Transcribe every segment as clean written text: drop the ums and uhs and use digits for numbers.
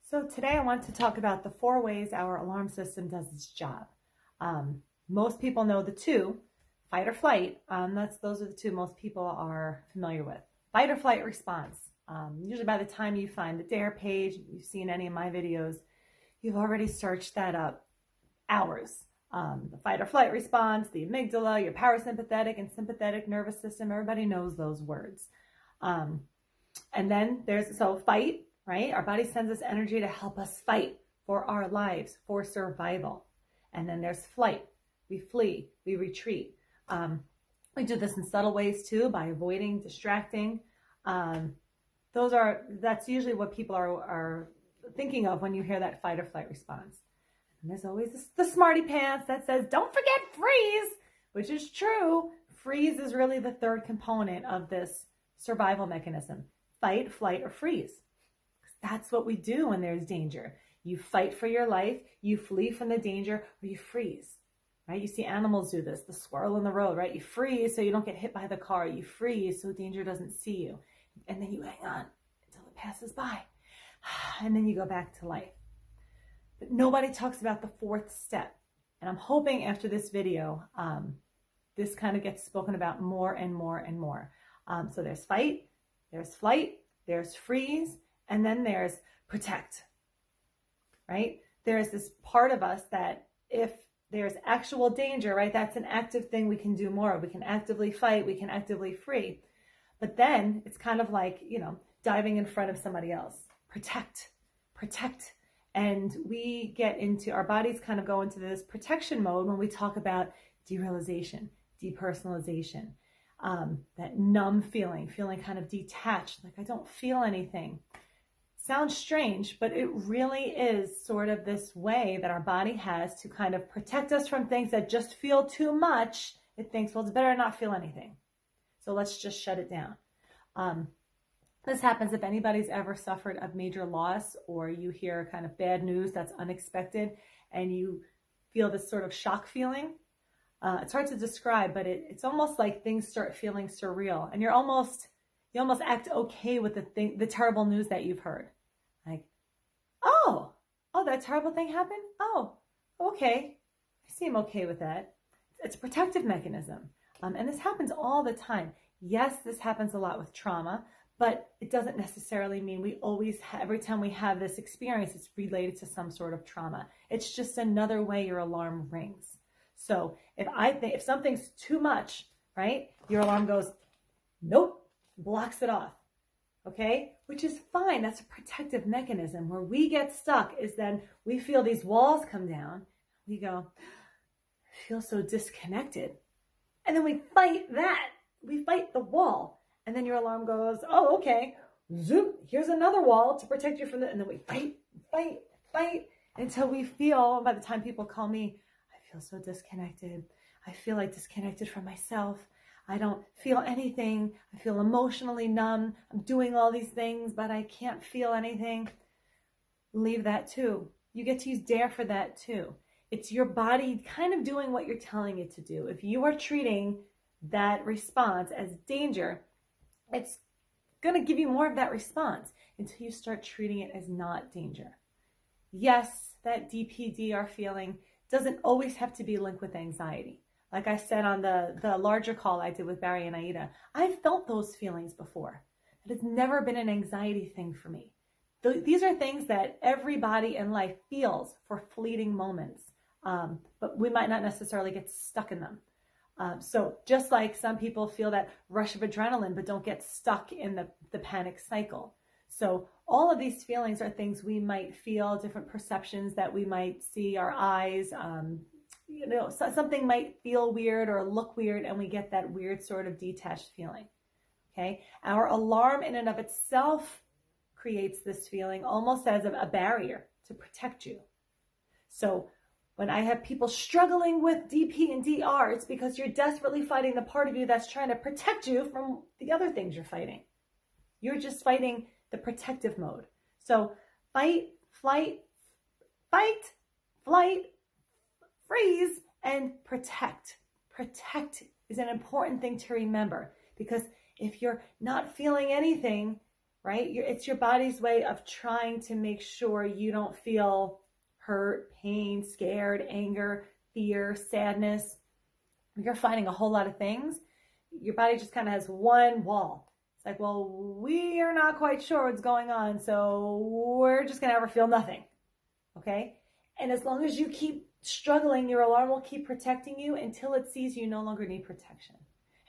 So today I want to talk about the 4 ways our alarm system does its job. Most people know the two, fight or flight. Those are the two most people are familiar with. Fight or flight response. Usually by the time you find the DARE page, you've seen any of my videos, you've already searched that up hours. The fight or flight response, the amygdala, your parasympathetic and sympathetic nervous system, everybody knows those words. And then so fight, right? Our body sends us energy to help us fight for our lives, for survival. And then there's flight. We flee, we retreat. We do this in subtle ways too, by avoiding, distracting. That's usually what people are thinking of when you hear that fight or flight response. And there's always the smarty pants that says, don't forget freeze, which is true. Freeze is really the third component of this survival mechanism. Fight, flight, or freeze. That's what we do when there's danger. You fight for your life, you flee from the danger, or you freeze, right? You see animals do this, the squirrel in the road, right? You freeze so you don't get hit by the car. You freeze so danger doesn't see you. And then you hang on until it passes by. And then you go back to life. But nobody talks about the fourth step. And I'm hoping after this video, this kind of gets spoken about more and more and more. So there's fight, there's flight, there's freeze, and then there's protect, right? There's this part of us that if there's actual danger, right, that's an active thing we can do more of. We can actively fight, we can actively free. But then it's kind of like, diving in front of somebody else. Protect. And we get into, our bodies kind of go into this protection mode when we talk about derealization, depersonalization, that numb feeling kind of detached, like I don't feel anything. Sounds strange, but it really is sort of this way that our body has to kind of protect us from things that just feel too much. It thinks, well, it's better to not feel anything. So let's just shut it down. This happens if anybody's ever suffered a major loss, or you hear kind of bad news that's unexpected and you feel this sort of shock feeling. It's hard to describe, but it's almost like things start feeling surreal, and you almost act okay with the terrible news that you've heard. Like, oh, that terrible thing happened? Oh, okay. I seem okay with that. It's a protective mechanism. And this happens all the time. Yes, this happens a lot with trauma, but it doesn't necessarily mean we always, every time we have this experience, it's related to some sort of trauma. It's just another way your alarm rings. So if something's too much, right, your alarm goes, nope, blocks it off. Okay, which is fine. That's a protective mechanism. Where we get stuck is then we feel these walls come down. We go, I feel so disconnected. And then we fight that. We fight the wall. And then your alarm goes, oh, okay, zoom, here's another wall to protect you from it. And then we fight until we feel, by the time people call me, I feel so disconnected. I feel like disconnected from myself. I don't feel anything. I feel emotionally numb. I'm doing all these things, but I can't feel anything. Leave that too. You get to use DARE for that too. It's your body kind of doing what you're telling it to do. If you are treating that response as danger, it's going to give you more of that response until you start treating it as not danger. Yes, that DPDR feeling doesn't always have to be linked with anxiety. Like I said on the larger call I did with Barry and Aida, I've felt those feelings before. It has never been an anxiety thing for me. These are things that everybody in life feels for fleeting moments, but we might not necessarily get stuck in them. So just like some people feel that rush of adrenaline, but don't get stuck in the panic cycle. So all of these feelings are things we might feel, different perceptions that we might see, our eyes, something might feel weird or look weird, and we get that weird sort of detached feeling. Okay. Our alarm in and of itself creates this feeling almost as a barrier to protect you. So when I have people struggling with DP and DR, it's because you're desperately fighting the part of you that's trying to protect you from the other things you're fighting. You're just fighting the protective mode. So fight, flight, freeze, and protect. Protect is an important thing to remember, because if you're not feeling anything, right? It's your body's way of trying to make sure you don't feel hurt, pain, scared, anger, fear, sadness. You're fighting a whole lot of things. Your body just kind of has one wall. It's like, well, we are not quite sure what's going on, so we're just going to ever feel nothing. Okay? And as long as you keep struggling, your alarm will keep protecting you until it sees you no longer need protection.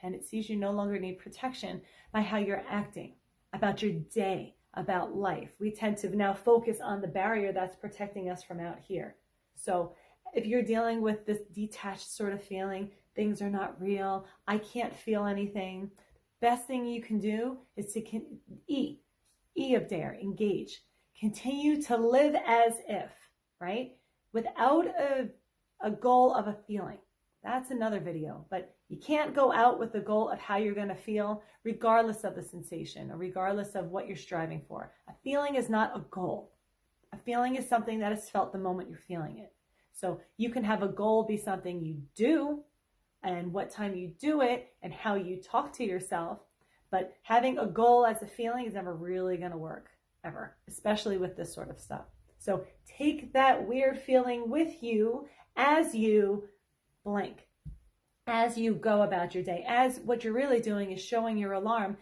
And it sees you no longer need protection by how you're acting, about your day, about life. We tend to now focus on the barrier that's protecting us from out here. So if you're dealing with this detached sort of feeling, things are not real, I can't feel anything, best thing you can do is to E of dare, engage. Continue to live as if, right? Without a goal of a feeling. That's another video, but you can't go out with the goal of how you're going to feel regardless of the sensation or regardless of what you're striving for. A feeling is not a goal. A feeling is something that is felt the moment you're feeling it. So you can have a goal be something you do and what time you do it and how you talk to yourself, but having a goal as a feeling is never really going to work, ever, especially with this sort of stuff. So take that weird feeling with you as you blank, as you go about your day, as what you're really doing is showing your alarm,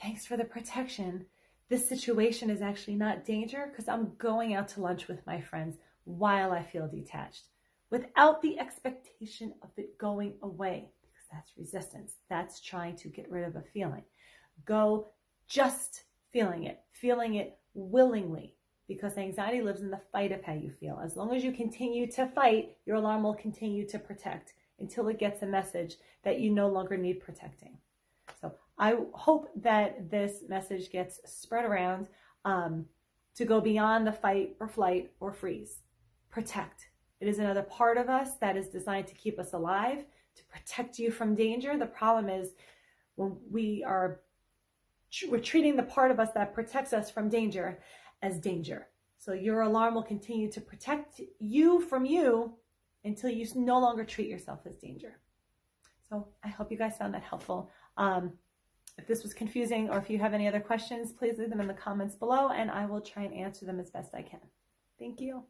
thanks for the protection. This situation is actually not danger because I'm going out to lunch with my friends while I feel detached, without the expectation of it going away, because that's resistance. That's trying to get rid of a feeling. Go just feeling it willingly, because anxiety lives in the fight of how you feel. As long as you continue to fight, your alarm will continue to protect until it gets a message that you no longer need protecting. So I hope that this message gets spread around to go beyond the fight or flight or freeze. Protect. It is another part of us that is designed to keep us alive, to protect you from danger. The problem is when we're treating the part of us that protects us from danger as danger. So your alarm will continue to protect you from you until you no longer treat yourself as danger. So I hope you guys found that helpful. If this was confusing or if you have any other questions, please leave them in the comments below and I will try and answer them as best I can. Thank you.